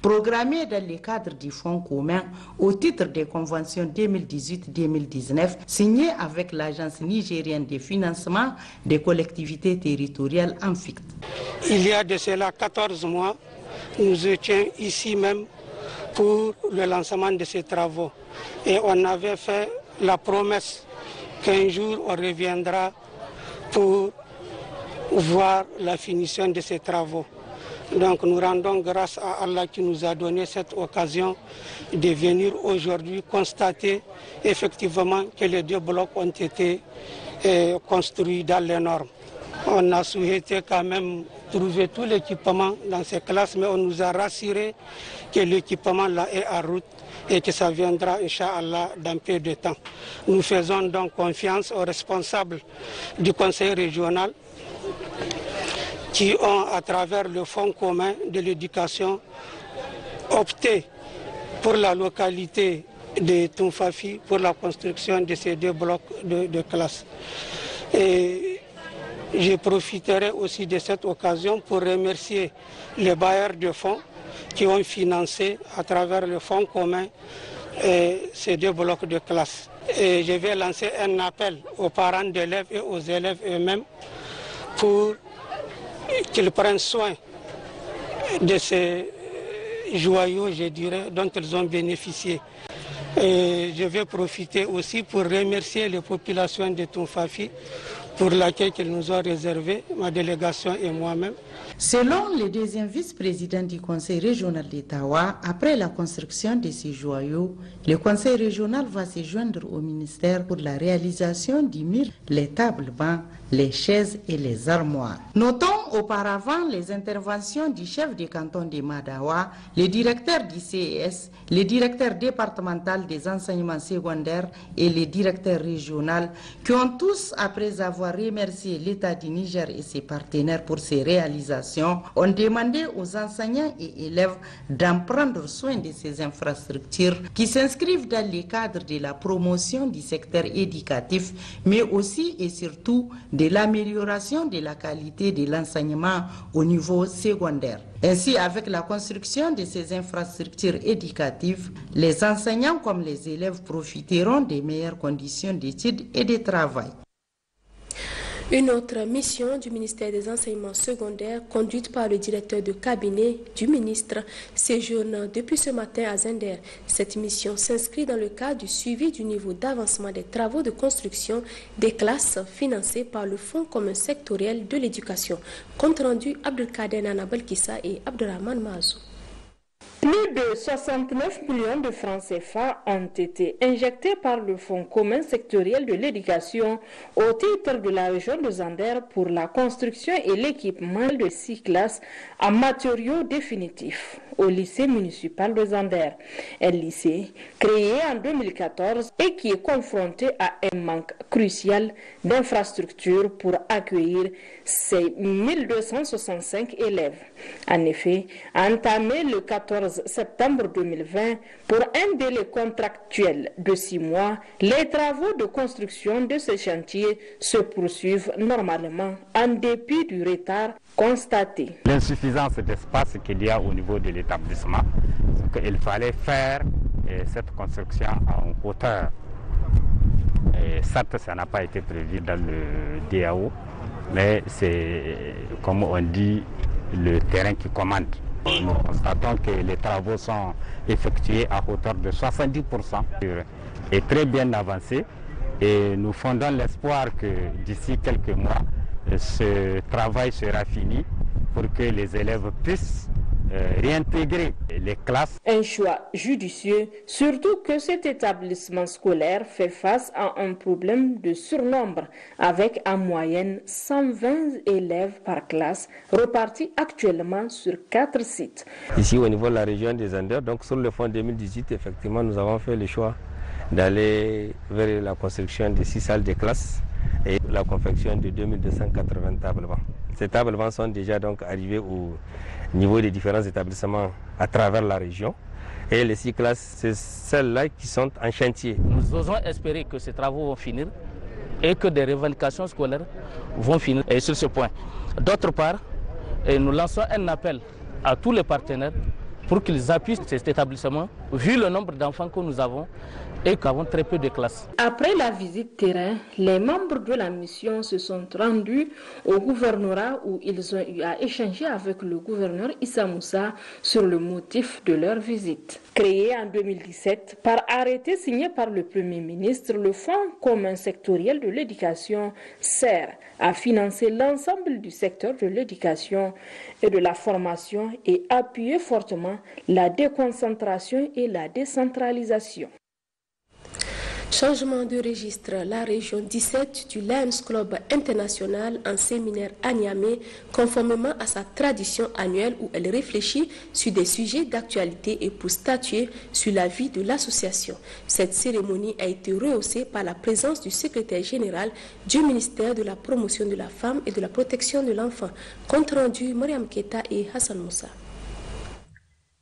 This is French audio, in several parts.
programmée dans le cadre du Fonds commun au titre des conventions 2018-2019 signées avec l'Agence nigérienne de financement des collectivités territoriales ANFICT. Il y a de cela 14 mois, nous étions ici même pour le lancement de ces travaux et on avait fait la promesse qu'un jour on reviendra pour voir la finition de ces travaux. Donc nous rendons grâce à Allah qui nous a donné cette occasion de venir aujourd'hui constater effectivement que les 2 blocs ont été construits dans les normes. On a souhaité quand même trouver tout l'équipement dans ces classes, mais on nous a rassuré que l'équipement là est en route et que ça viendra, Inch'Allah, dans peu de temps. Nous faisons donc confiance aux responsables du conseil régional qui ont, à travers le Fonds commun de l'éducation, opté pour la localité de Tounfafi pour la construction de ces 2 blocs de classes. Et je profiterai aussi de cette occasion pour remercier les bailleurs de fonds qui ont financé à travers le Fonds commun ces 2 blocs de classe. Et je vais lancer un appel aux parents d'élèves et aux élèves eux-mêmes pour qu'ils prennent soin de ces joyaux, je dirais, dont ils ont bénéficié. Et je vais profiter aussi pour remercier les populations de Tounfafi pour l'accueil qu'ils nous ont réservé, ma délégation et moi-même. Selon le 2e vice-président du conseil régional d'Ottawa, après la construction de ces joyaux, le conseil régional va se joindre au ministère pour la réalisation du mur, les tables bancs, les chaises et les armoires. Notons auparavant les interventions du chef du canton de Madawa, le directeur du CES, le directeur départemental des enseignements secondaires et le directeur régional qui ont tous, après avoir remercié l'État du Niger et ses partenaires pour ces réalisations, ont demandé aux enseignants et élèves d'en prendre soin de ces infrastructures qui s'inscrivent dans le cadre de la promotion du secteur éducatif, mais aussi et surtout de l'amélioration de la qualité de l'enseignement au niveau secondaire. Ainsi, avec la construction de ces infrastructures éducatives, les enseignants comme les élèves profiteront des meilleures conditions d'études et de travail. Une autre mission du ministère des Enseignements secondaires, conduite par le directeur de cabinet du ministre, séjourne depuis ce matin à Zender. Cette mission s'inscrit dans le cadre du suivi du niveau d'avancement des travaux de construction des classes financées par le Fonds commun sectoriel de l'éducation. Compte rendu Abdelkader Nana Balkissa et Abdelrahman Mazou. Plus de 69 millions de francs CFA ont été injectés par le Fonds commun sectoriel de l'éducation au titre de la région de Zander pour la construction et l'équipement de 6 classes en matériaux définitifs au lycée municipal de Zander. Un lycée créé en 2014 et qui est confronté à un manque crucial d'infrastructures pour accueillir ses 1265 élèves. En effet, entamé le 14 septembre 2020 pour un délai contractuel de 6 mois, les travaux de construction de ce chantier se poursuivent normalement en dépit du retard constaté. L'insuffisance d'espace qu'il y a au niveau de l'établissement, c'est qu'il fallait faire cette construction en hauteur. Et certes, ça n'a pas été prévu dans le DAO, mais c'est, comme on dit, le terrain qui commande. Nous constatons que les travaux sont effectués à hauteur de 70% et très bien avancés. Et nous fondons l'espoir que d'ici quelques mois, ce travail sera fini pour que les élèves puissent réintégrer les classes. Un choix judicieux, surtout que cet établissement scolaire fait face à un problème de surnombre avec en moyenne 120 élèves par classe repartis actuellement sur 4 sites. Ici au niveau de la région des Andes, donc sur le fonds 2018, effectivement nous avons fait le choix d'aller vers la construction de 6 salles de classe et la confection de 2280 tables bancs. Ces tables bancs sont déjà donc arrivés au niveau des différents établissements à travers la région. Et les 6 classes, c'est celles-là qui sont en chantier. Nous osons espérer que ces travaux vont finir et que des revalorisations scolaires vont finir et sur ce point. D'autre part, nous lançons un appel à tous les partenaires pour qu'ils appuient cet établissement, vu le nombre d'enfants que nous avons et nous avons très peu de classes. Après la visite terrain, les membres de la mission se sont rendus au gouvernorat où ils ont eu à échanger avec le gouverneur Issa Moussa sur le motif de leur visite. Créé en 2017 par arrêté signé par le Premier ministre, le Fonds commun sectoriel de l'éducation sert à financer l'ensemble du secteur de l'éducation et de la formation et appuyer fortement la déconcentration et la décentralisation. Changement de registre, la région 17 du Lions Club International en séminaire à Niamey, conformément à sa tradition annuelle où elle réfléchit sur des sujets d'actualité et pour statuer sur la vie de l'association. Cette cérémonie a été rehaussée par la présence du secrétaire général du ministère de la Promotion de la Femme et de la Protection de l'Enfant. Compte rendu, Mariam Keta et Hassan Moussa.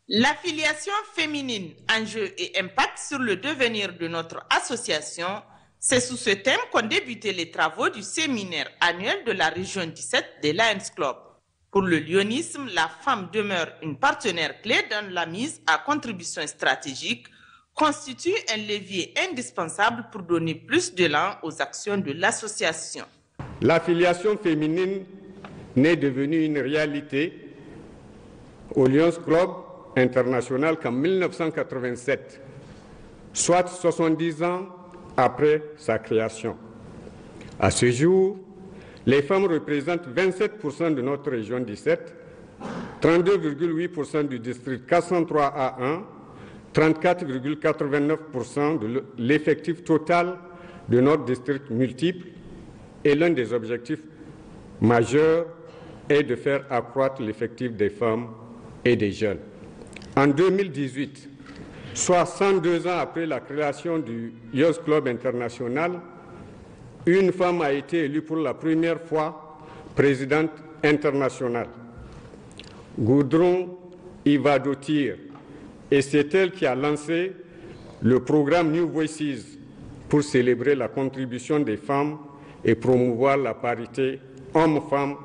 L'affiliation féminine, enjeux et impact sur le devenir de notre association, c'est sous ce thème qu'ont débuté les travaux du séminaire annuel de la région 17 des Lions Club. Pour le lionisme, la femme demeure une partenaire clé dans la mise à contribution stratégique, constitue un levier indispensable pour donner plus d'élan aux actions de l'association. L'affiliation féminine n'est devenue une réalité au Lions Club international qu'en 1987, soit 70 ans après sa création. À ce jour, les femmes représentent 27% de notre région 17, 32,8% du district 403A1, 34,89% de l'effectif total de notre district multiple, et l'un des objectifs majeurs est de faire accroître l'effectif des femmes et des jeunes. En 2018, soit 102 ans après la création du Youth Club International, une femme a été élue pour la première fois présidente internationale. Gudrun Ivadotir, et c'est elle qui a lancé le programme New Voices pour célébrer la contribution des femmes et promouvoir la parité hommes-femmes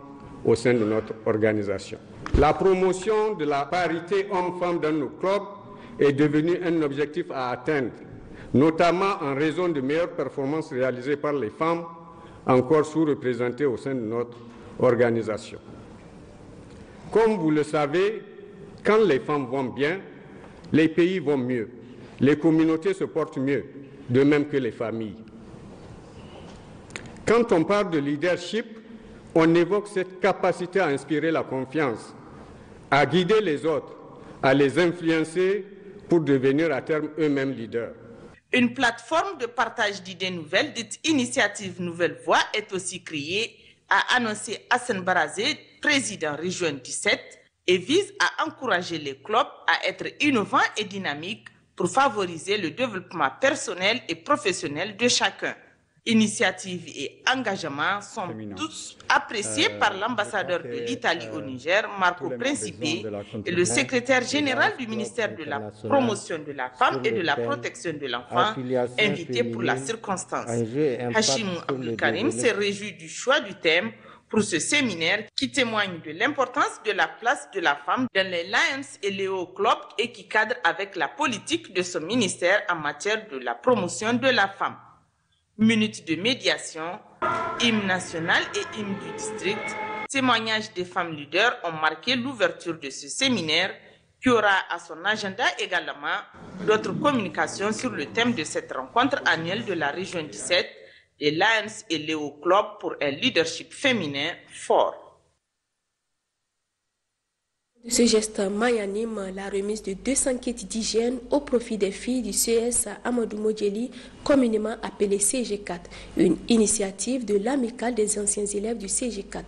au sein de notre organisation. La promotion de la parité hommes-femmes dans nos clubs est devenue un objectif à atteindre, notamment en raison de meilleures performances réalisées par les femmes encore sous-représentées au sein de notre organisation. Comme vous le savez, quand les femmes vont bien, les pays vont mieux, les communautés se portent mieux, de même que les familles. Quand on parle de leadership, on évoque cette capacité à inspirer la confiance, à guider les autres, à les influencer pour devenir à terme eux-mêmes leaders. Une plateforme de partage d'idées nouvelles, dite Initiative Nouvelle Voix, est aussi créée, a annoncé Hassan Barazé, président Région 17, et vise à encourager les clubs à être innovants et dynamiques pour favoriser le développement personnel et professionnel de chacun. Initiative et engagement sont tous appréciés par l'ambassadeur de l'Italie au Niger, Marco Principe, et le secrétaire général du ministère de la Promotion de la Femme et de la Protection de l'Enfant, invité pour la circonstance. Hachim Abdul Karim s'est réjoui du choix du thème pour ce séminaire qui témoigne de l'importance de la place de la femme dans les Lions et Léo Club et qui cadre avec la politique de son ministère en matière de la promotion de la femme. Minute de médiation, hymne national et hymne du district, témoignages des femmes leaders ont marqué l'ouverture de ce séminaire qui aura à son agenda également d'autres communications sur le thème de cette rencontre annuelle de la région 17, les Lions et Léo Club pour un leadership féminin fort. De ce geste magnanime, la remise de 200 kits d'hygiène au profit des filles du CS Amadou Modjeli, communément appelé CG4, une initiative de l'amicale des anciens élèves du CG4,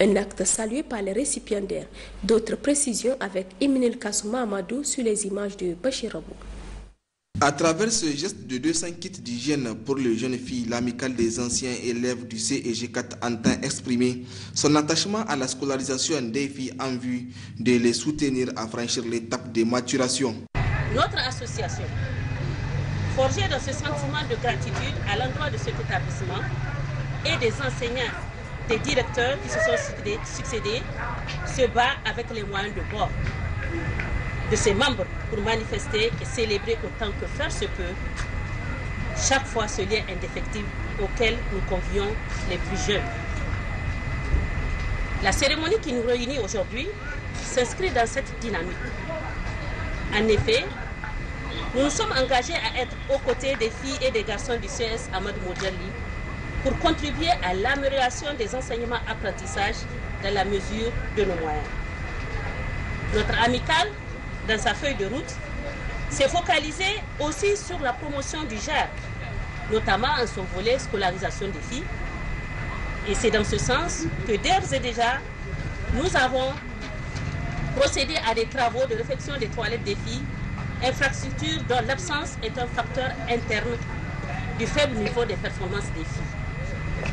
un acte salué par les récipiendaires. D'autres précisions avec Eminel Kassouma Amadou sur les images de Bachir Abou. À travers ce geste de 200 kits d'hygiène pour les jeunes filles, l'amicale des anciens élèves du CEG4 entend exprimer son attachement à la scolarisation des filles en vue de les soutenir à franchir l'étape de maturation. Notre association, forgée dans ce sentiment de gratitude à l'endroit de cet établissement et des enseignants, des directeurs qui se sont succédés, se bat avec les moyens de bord. de ses membres pour manifester et célébrer autant que faire se peut chaque fois ce lien indéfectible auquel nous convions les plus jeunes. La cérémonie qui nous réunit aujourd'hui s'inscrit dans cette dynamique. En effet, nous nous sommes engagés à être aux côtés des filles et des garçons du CS Amadou Modjali pour contribuer à l'amélioration des enseignements-apprentissages dans la mesure de nos moyens. Notre amicale, dans sa feuille de route, s'est focalisée aussi sur la promotion du genre, notamment en son volet scolarisation des filles. Et c'est dans ce sens que d'ores et déjà, nous avons procédé à des travaux de réfection des toilettes des filles, infrastructure dont l'absence est un facteur interne du faible niveau des performances des filles.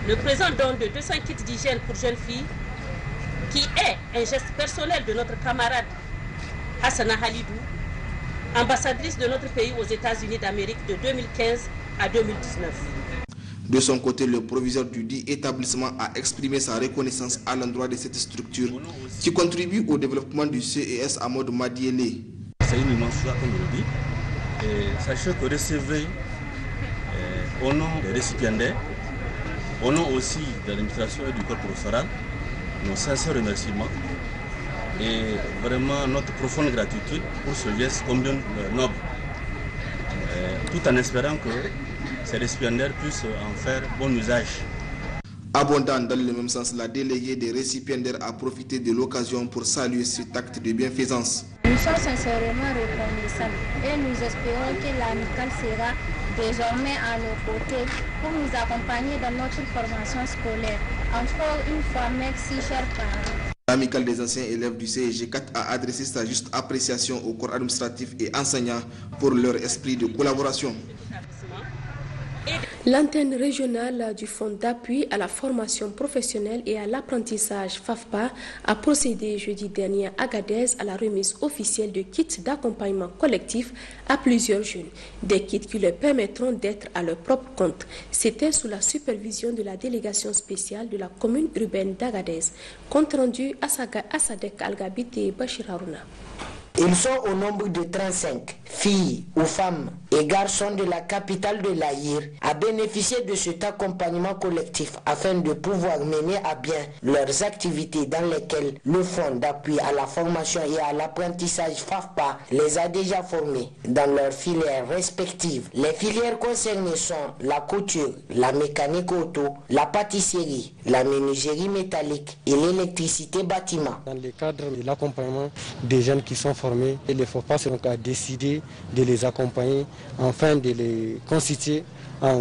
Le présent don de 200 kits d'hygiène pour jeunes filles, qui est un geste personnel de notre camarade Hassana Halidou, ambassadrice de notre pays aux États-Unis d'Amérique de 2015 à 2019. De son côté, le proviseur du dit établissement a exprimé sa reconnaissance à l'endroit de cette structure qui contribue au développement du CES Amadou Madiele. C'est une immense joie, comme je le dis. Et sachez que recevez au nom des récipiendaires, au nom aussi de l'administration et du corps professoral, nos sincères remerciements et vraiment notre profonde gratitude pour ce geste combien noble. Tout en espérant que ces récipiendaires puissent en faire bon usage. Abondant dans le même sens, la déléguée des récipiendaires a profité de l'occasion pour saluer cet acte de bienfaisance. Nous sommes sincèrement reconnaissants et nous espérons que l'amicale sera désormais à nos côtés pour nous accompagner dans notre formation scolaire. Encore une fois, merci chers parents. L'amicale des anciens élèves du CEG4 a adressé sa juste appréciation au corps administratif et enseignant pour leur esprit de collaboration. L'antenne régionale du Fonds d'appui à la formation professionnelle et à l'apprentissage FAFPA a procédé jeudi dernier à Agadez à la remise officielle de kits d'accompagnement collectif à plusieurs jeunes. Des kits qui leur permettront d'être à leur propre compte. C'était sous la supervision de la délégation spéciale de la commune urbaine d'Agadez. Compte rendu à Sadek Algabit et Bachir Harouna. Ils sont au nombre de 35, filles ou femmes et garçons de la capitale de l'Aïr, à bénéficier de cet accompagnement collectif afin de pouvoir mener à bien leurs activités dans lesquelles le Fonds d'appui à la formation et à l'apprentissage FAFPA les a déjà formés dans leurs filières respectives. Les filières concernées sont la couture, la mécanique auto, la pâtisserie, la menuiserie métallique et l'électricité bâtiment. Dans le cadre de l'accompagnement des jeunes qui sont formés, et les FAFPA a décidé de les accompagner afin de les constituer en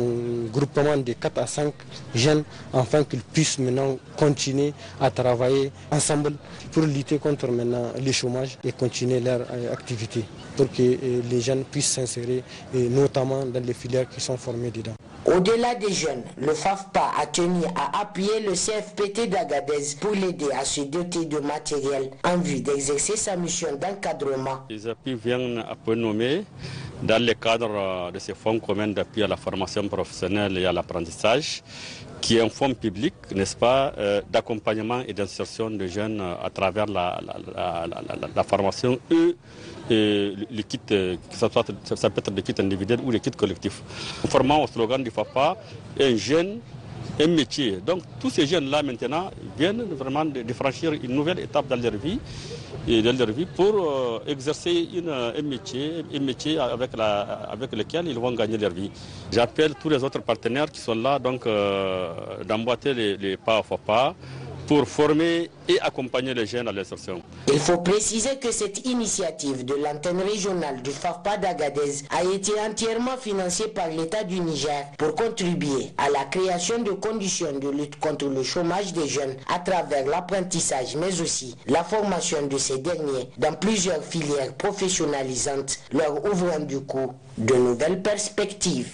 groupement de 4 à 5 jeunes afin qu'ils puissent maintenant continuer à travailler ensemble pour lutter contre maintenant le chômage et continuer leur activité pour que les jeunes puissent s'insérer notamment dans les filières qui sont formées dedans. Au-delà des jeunes, le FAFPA a tenu à appuyer le CFPT d'Agadez pour l'aider à se doter de matériel en vue d'exercer sa mission d'encadrement. Les appuis viennent à peu nommer dans le cadre de ce fonds commun d'appui à la formation professionnelle et à l'apprentissage, qui est un fonds public, n'est-ce pas, d'accompagnement et d'insertion de jeunes à travers la formation et le kit, ça peut être des kits individuels ou des kits collectifs. Conformément au slogan du FAFPA, un jeune, un métier. Donc tous ces jeunes-là maintenant viennent vraiment de franchir une nouvelle étape dans leur vie, pour exercer un métier avec lequel ils vont gagner leur vie. J'appelle tous les autres partenaires qui sont là donc d'emboîter les pas au FAFPA pour former et accompagner les jeunes à l'insertion. Il faut préciser que cette initiative de l'antenne régionale du FAFPA d'Agadez a été entièrement financée par l'État du Niger pour contribuer à la création de conditions de lutte contre le chômage des jeunes à travers l'apprentissage, mais aussi la formation de ces derniers dans plusieurs filières professionnalisantes, leur ouvrant du coup de nouvelles perspectives.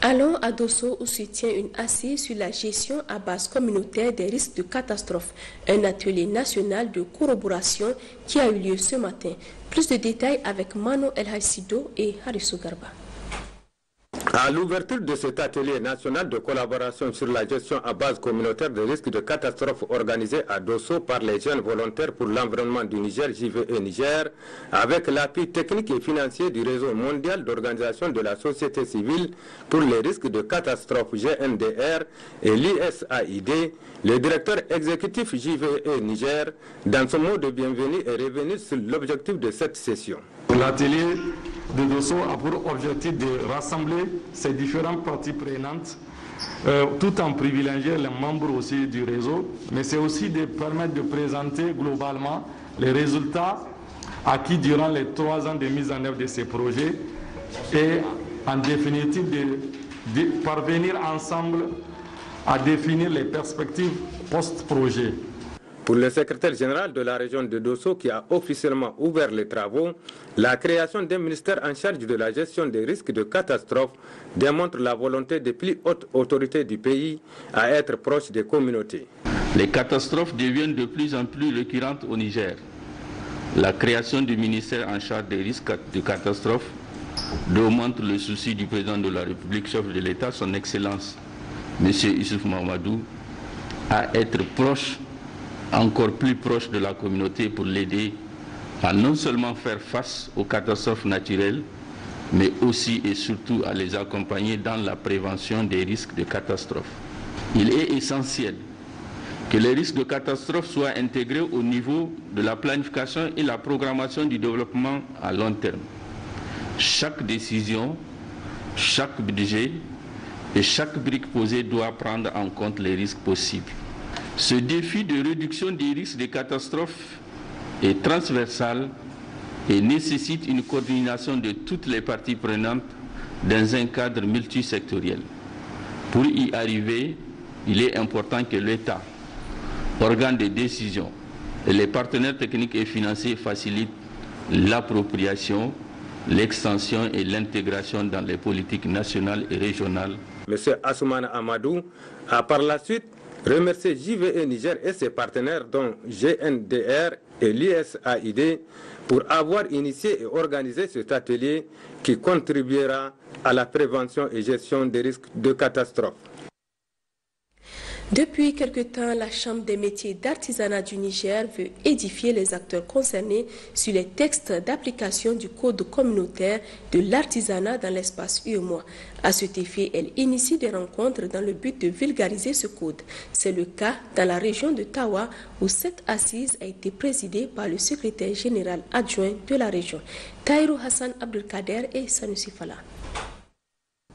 Allons à Dosso où se tient une assise sur la gestion à base communautaire des risques de catastrophe, un atelier national de corroboration qui a eu lieu ce matin. Plus de détails avec Mano El Hassido et Harissou Garba. À l'ouverture de cet atelier national de collaboration sur la gestion à base communautaire des risques de catastrophe organisé à Dosso par les jeunes volontaires pour l'environnement du Niger, JVE Niger, avec l'appui technique et financier du réseau mondial d'organisation de la société civile pour les risques de catastrophe GNDR et l'ISAID, le directeur exécutif JVE Niger, dans son mot de bienvenue, est revenu sur l'objectif de cette session. L'atelier de Dosso a pour objectif de rassembler ces différentes parties prenantes tout en privilégiant les membres aussi du réseau, mais c'est aussi de permettre de présenter globalement les résultats acquis durant les 3 ans de mise en œuvre de ces projets et en définitive de parvenir ensemble à définir les perspectives post-projet. Pour le secrétaire général de la région de Dosso qui a officiellement ouvert les travaux, la création d'un ministère en charge de la gestion des risques de catastrophe démontre la volonté des plus hautes autorités du pays à être proches des communautés. Les catastrophes deviennent de plus en plus récurrentes au Niger. La création du ministère en charge des risques de catastrophe démontre le souci du président de la République, chef de l'État, son Excellence, M. Issoufou Mahamadou, à être proche, encore plus proche de la communauté pour l'aider à non seulement faire face aux catastrophes naturelles, mais aussi et surtout à les accompagner dans la prévention des risques de catastrophe. Il est essentiel que les risques de catastrophe soient intégrés au niveau de la planification et la programmation du développement à long terme. Chaque décision, chaque budget et chaque brique posée doit prendre en compte les risques possibles. Ce défi de réduction des risques de catastrophes est transversal et nécessite une coordination de toutes les parties prenantes dans un cadre multisectoriel. Pour y arriver, il est important que l'État, organe de décision, et les partenaires techniques et financiers facilitent l'appropriation, l'extension et l'intégration dans les politiques nationales et régionales. M. Assoumana Amadou a par la suite remercier JVE Niger et ses partenaires dont GNDR et l'ISAID pour avoir initié et organisé cet atelier qui contribuera à la prévention et gestion des risques de catastrophe. Depuis quelque temps, la Chambre des métiers d'artisanat du Niger veut édifier les acteurs concernés sur les textes d'application du Code communautaire de l'artisanat dans l'espace UEMOA. À cet effet, elle initie des rencontres dans le but de vulgariser ce code. C'est le cas dans la région de Tawa où cette assise a été présidée par le secrétaire général adjoint de la région, Taïrou Hassan Abdelkader et Sanusi Fala.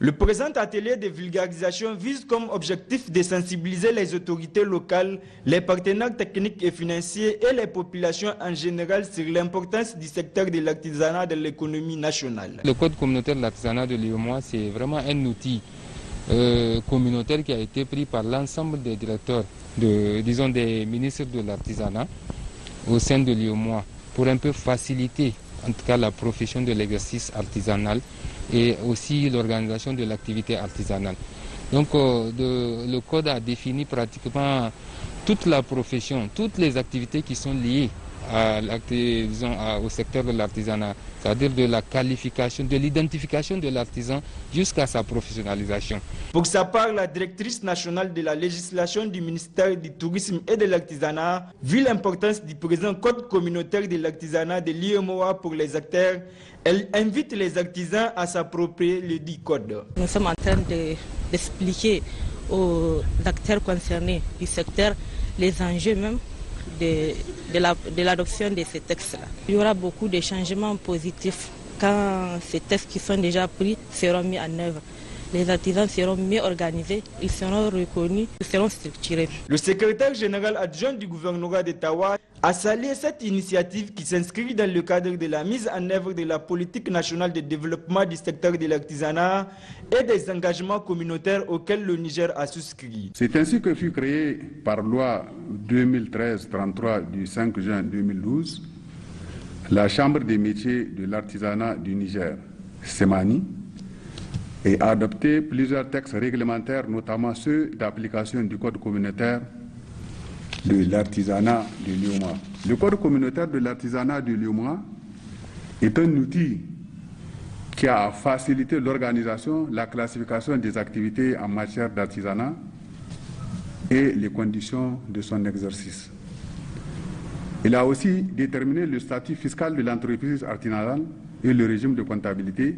Le présent atelier de vulgarisation vise comme objectif de sensibiliser les autorités locales, les partenaires techniques et financiers et les populations en général sur l'importance du secteur de l'artisanat dans l'économie nationale. Le Code communautaire de l'artisanat de l'UEMOA, c'est vraiment un outil communautaire qui a été pris par l'ensemble des directeurs, des ministres de l'artisanat au sein de l'UEMOA pour un peu faciliter en tout cas la profession de l'exercice artisanal et aussi l'organisation de l'activité artisanale. Donc le Code a défini pratiquement toute la profession, toutes les activités qui sont liées au secteur de l'artisanat, c'est-à-dire de la qualification, de l'identification de l'artisan jusqu'à sa professionnalisation. Pour sa part, la directrice nationale de la législation du ministère du Tourisme et de l'Artisanat, vu l'importance du présent Code communautaire de l'artisanat de l'UEMOA pour les acteurs, elle invite les artisans à s'approprier le dit code. Nous sommes en train d'expliquer aux acteurs concernés du secteur les enjeux même de l'adoption de ces textes-là. Il y aura beaucoup de changements positifs quand ces textes qui sont déjà pris seront mis en œuvre. Les artisans seront mieux organisés, ils seront reconnus, ils seront structurés. Le secrétaire général adjoint du gouvernorat d'Ottawa a salué cette initiative qui s'inscrit dans le cadre de la mise en œuvre de la politique nationale de développement du secteur de l'artisanat et des engagements communautaires auxquels le Niger a souscrit. C'est ainsi que fut créée par loi 2013-33 du 5 juin 2012 la Chambre des métiers de l'artisanat du Niger, SEMANI, et a adopté plusieurs textes réglementaires, notamment ceux d'application du Code communautaire de l'artisanat de l'UEMOA. Le Code communautaire de l'artisanat de l'UEMOA est un outil qui a facilité l'organisation, la classification des activités en matière d'artisanat et les conditions de son exercice. Il a aussi déterminé le statut fiscal de l'entreprise artisanale et le régime de comptabilité,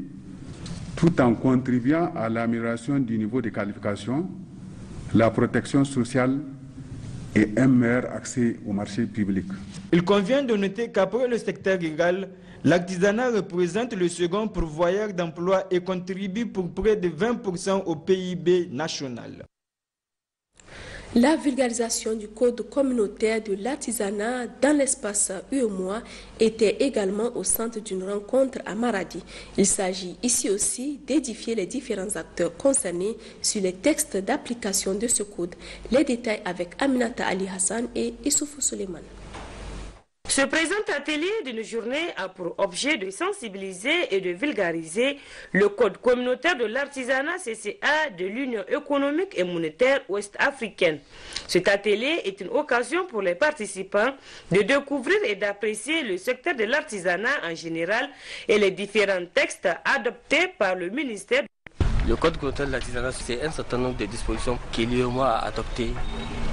tout en contribuant à l'amélioration du niveau de qualification, la protection sociale et un meilleur accès au marché public. Il convient de noter qu'après le secteur rural, l'artisanat représente le second pourvoyeur d'emplois et contribue pour près de 20% au PIB national. La vulgarisation du code communautaire de l'artisanat dans l'espace UEMOA était également au centre d'une rencontre à Maradi. Il s'agit ici aussi d'édifier les différents acteurs concernés sur les textes d'application de ce code. Les détails avec Aminata Ali Hassan et Issoufou Suleiman. Ce présent atelier d'une journée a pour objet de sensibiliser et de vulgariser le code communautaire de l'artisanat CCA de l'Union économique et monétaire ouest-africaine. Cet atelier est une occasion pour les participants de découvrir et d'apprécier le secteur de l'artisanat en général et les différents textes adoptés par le ministère. Le code communautaire de l'artisanat, c'est un certain nombre de dispositions que l'UEMOA a adoptées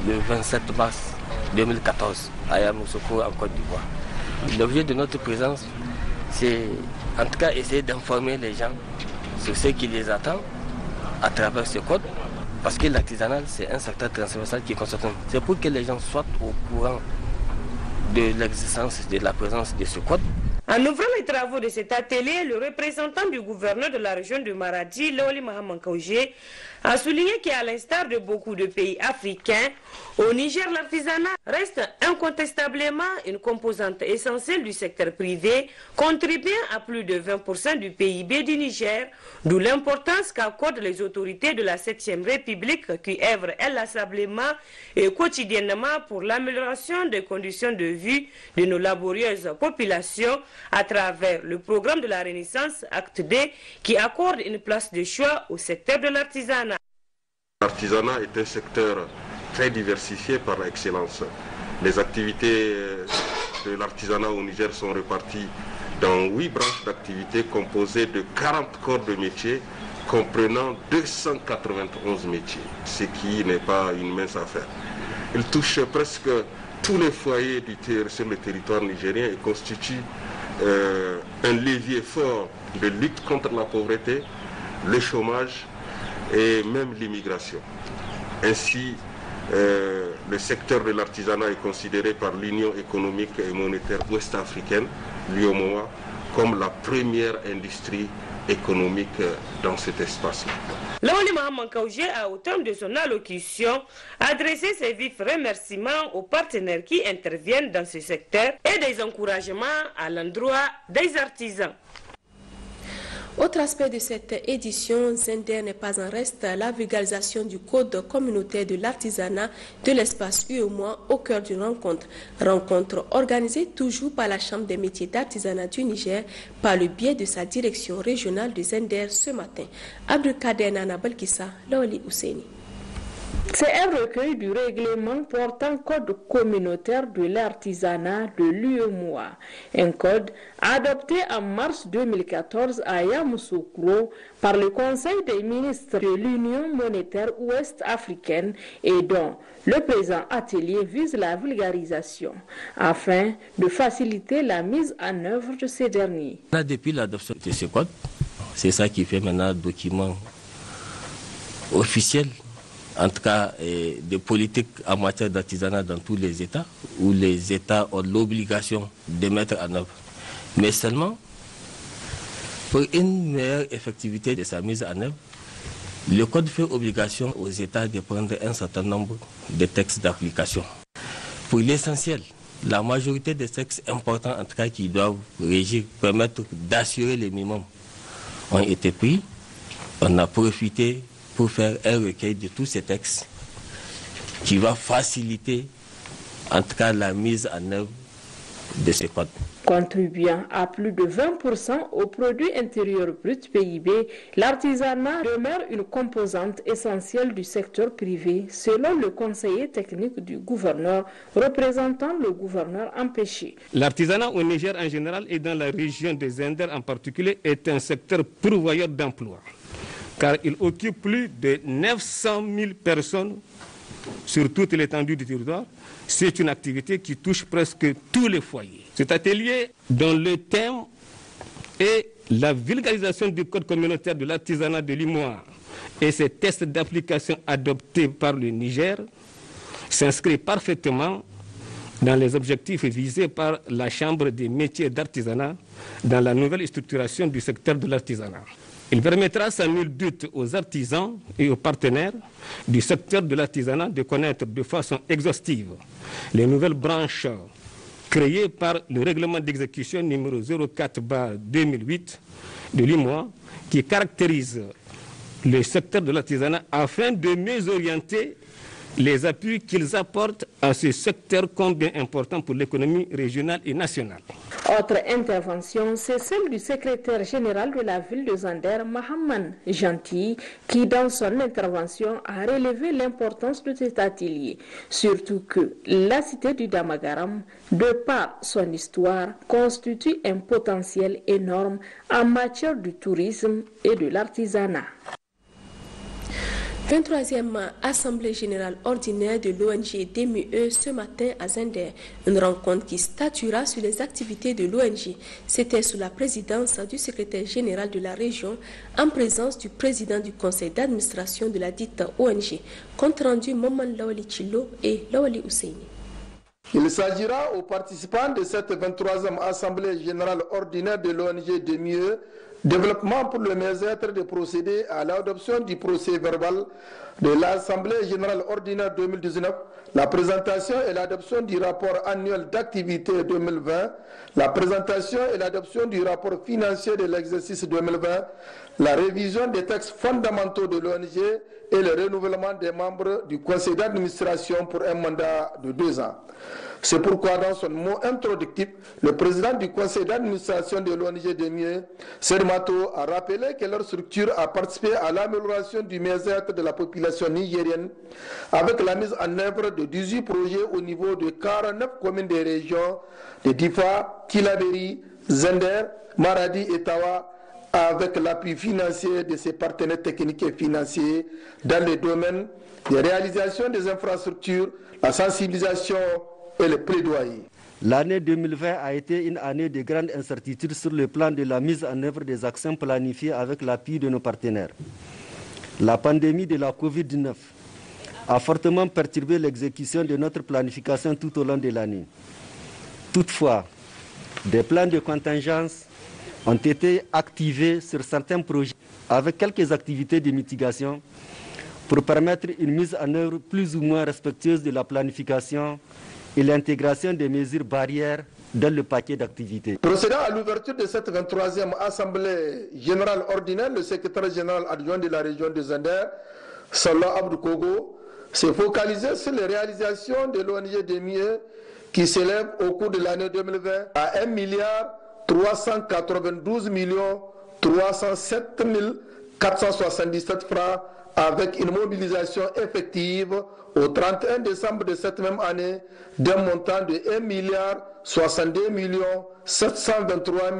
le 27 mars 2014 à Yamoussoukro en Côte d'Ivoire. L'objet de notre présence, c'est en tout cas essayer d'informer les gens sur ce qui les attend à travers ce code, parce que l'artisanat, c'est un secteur transversal qui concerne. C'est pour que les gens soient au courant de l'existence, de la présence de ce code. En ouvrant les travaux de cet atelier, le représentant du gouverneur de la région de Maradi, Laoli Mahamankaouje, a souligné qu'à l'instar de beaucoup de pays africains, au Niger, l'artisanat reste incontestablement une composante essentielle du secteur privé, contribuant à plus de 20% du PIB du Niger, d'où l'importance qu'accordent les autorités de la 7e République qui œuvrent inlassablement et quotidiennement pour l'amélioration des conditions de vie de nos laborieuses populations à travers le programme de la Renaissance Acte D qui accorde une place de choix au secteur de l'artisanat. L'artisanat est un secteur très diversifié par excellence. Les activités de l'artisanat au Niger sont réparties dans 8 branches d'activités composées de 40 corps de métiers comprenant 291 métiers, ce qui n'est pas une mince affaire. Il touche presque tous les foyers sur le territoire nigérien et constitue un levier fort de lutte contre la pauvreté, le chômage et même l'immigration. Ainsi, le secteur de l'artisanat est considéré par l'Union économique et monétaire ouest-africaine, l'UEMOA, comme la première industrie économique dans cet espace-là. Laoli Mahamankaouje a, au terme de son allocution, adressé ses vifs remerciements aux partenaires qui interviennent dans ce secteur et des encouragements à l'endroit des artisans. Autre aspect de cette édition, Zender n'est pas en reste, la vulgarisation du code communautaire de l'artisanat de l'espace UEMOA au cœur d'une rencontre. Rencontre organisée toujours par la Chambre des métiers d'artisanat du Niger par le biais de sa direction régionale de Zender ce matin. Abdelkader Nana Balkissa, Laoli Ouseni. C'est un recueil du règlement portant code communautaire de l'artisanat de l'UEMOA, un code adopté en mars 2014 à Yamoussoukro par le Conseil des ministres de l'Union monétaire ouest-africaine et dont le présent atelier vise la vulgarisation afin de faciliter la mise en œuvre de ces derniers. Depuis l'adoption de ce code, c'est ça qui fait maintenant document officiel, en tout cas de politique en matière d'artisanat dans tous les États, où les États ont l'obligation de mettre en œuvre. Mais seulement, pour une meilleure effectivité de sa mise en œuvre, le Code fait obligation aux États de prendre un certain nombre de textes d'application. Pour l'essentiel, la majorité des textes importants, en tout cas qui doivent régir, permettre d'assurer les minimums, ont été pris. On a profité pour faire un recueil de tous ces textes qui va faciliter en tout cas la mise en œuvre de ce code. Contribuant à plus de 20% au produit intérieur brut PIB, l'artisanat demeure une composante essentielle du secteur privé, selon le conseiller technique du gouverneur représentant le gouverneur empêché. L'artisanat au Niger en général et dans la région des Zender en particulier est un secteur pourvoyeur d'emplois, car il occupe plus de 900 000 personnes sur toute l'étendue du territoire. C'est une activité qui touche presque tous les foyers. Cet atelier, dont le thème est la vulgarisation du code communautaire de l'artisanat de l'Imoire et ses tests d'application adoptés par le Niger, s'inscrit parfaitement dans les objectifs visés par la Chambre des métiers d'artisanat dans la nouvelle structuration du secteur de l'artisanat. Il permettra sans nul doute aux artisans et aux partenaires du secteur de l'artisanat de connaître de façon exhaustive les nouvelles branches créées par le règlement d'exécution numéro 04/2008 de l'IMOA qui caractérise le secteur de l'artisanat afin de mieux orienter les appuis qu'ils apportent à ce secteur combien important pour l'économie régionale et nationale. Autre intervention, c'est celle du secrétaire général de la ville de Zander, Mahaman Gentil, qui dans son intervention a relevé l'importance de cet atelier, surtout que la cité du Damagaram, de par son histoire, constitue un potentiel énorme en matière du tourisme et de l'artisanat. 23e Assemblée générale ordinaire de l'ONG DME ce matin à Zender. Une rencontre qui statuera sur les activités de l'ONG. C'était sous la présidence du secrétaire général de la région en présence du président du conseil d'administration de la dite ONG. Compte rendu Maman Lawali Chilo et Lawali Ousseini. Il s'agira aux participants de cette 23e Assemblée générale ordinaire de l'ONG DME développement pour le mieux-être de procéder à l'adoption du procès verbal de l'Assemblée générale ordinaire 2019, la présentation et l'adoption du rapport annuel d'activité 2020, la présentation et l'adoption du rapport financier de l'exercice 2020, la révision des textes fondamentaux de l'ONG et le renouvellement des membres du conseil d'administration pour un mandat de 2 ans. C'est pourquoi dans son mot introductif, le président du conseil d'administration de l'ONG DME, Sermato, a rappelé que leur structure a participé à l'amélioration du mieux-être de la population nigérienne avec la mise en œuvre de 18 projets au niveau de 49 communes des régions de Difa, Tilaberi, Zender, Maradi et Tawa, avec l'appui financier de ses partenaires techniques et financiers dans les domaines des réalisations des infrastructures, la sensibilisation et le plaidoyer. L'année 2020 a été une année de grande incertitude sur le plan de la mise en œuvre des actions planifiées avec l'appui de nos partenaires. La pandémie de la Covid-19 a fortement perturbé l'exécution de notre planification tout au long de l'année. Toutefois, des plans de contingence ont été activés sur certains projets avec quelques activités de mitigation pour permettre une mise en œuvre plus ou moins respectueuse de la planification et l'intégration des mesures barrières dans le paquet d'activités. Procédant à l'ouverture de cette 23e Assemblée générale ordinaire, le secrétaire général adjoint de la région de Zender, Salah Abdou Kogo, s'est focalisé sur les réalisations de l'ONG DME qui s'élève au cours de l'année 2020 à 1,392 307 477 francs avec une mobilisation effective au 31 décembre de cette même année d'un montant de 1,62 723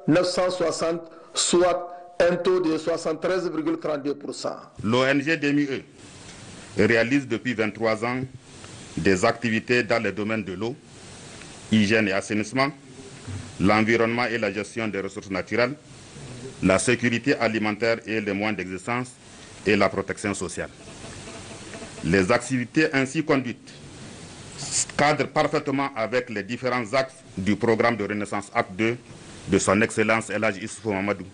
960, soit un taux de 73,32%. L'ONG DME réalise depuis 23 ans des activités dans les domaines de l'eau, hygiène et assainissement, l'environnement et la gestion des ressources naturelles, la sécurité alimentaire et les moyens d'existence et la protection sociale. Les activités ainsi conduites cadrent parfaitement avec les différents axes du programme de Renaissance Acte 2 de son Excellence El Hadji Issoufou Mamadou,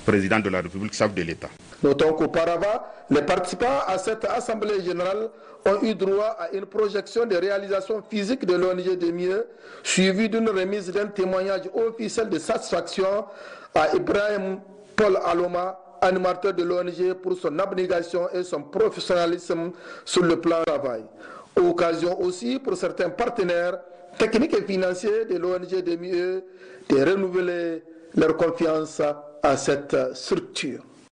président de la République, chef de l'État. Notons qu'auparavant, les participants à cette Assemblée générale ont eu droit à une projection des réalisations physiques de l'ONG DME, suivie d'une remise d'un témoignage officiel de satisfaction à Ibrahim Paul Aloma, animateur de l'ONG, pour son abnégation et son professionnalisme sur le plan du travail. Occasion aussi pour certains partenaires techniques et financiers de l'ONG DMIE de renouveler leur confiance à cette structure.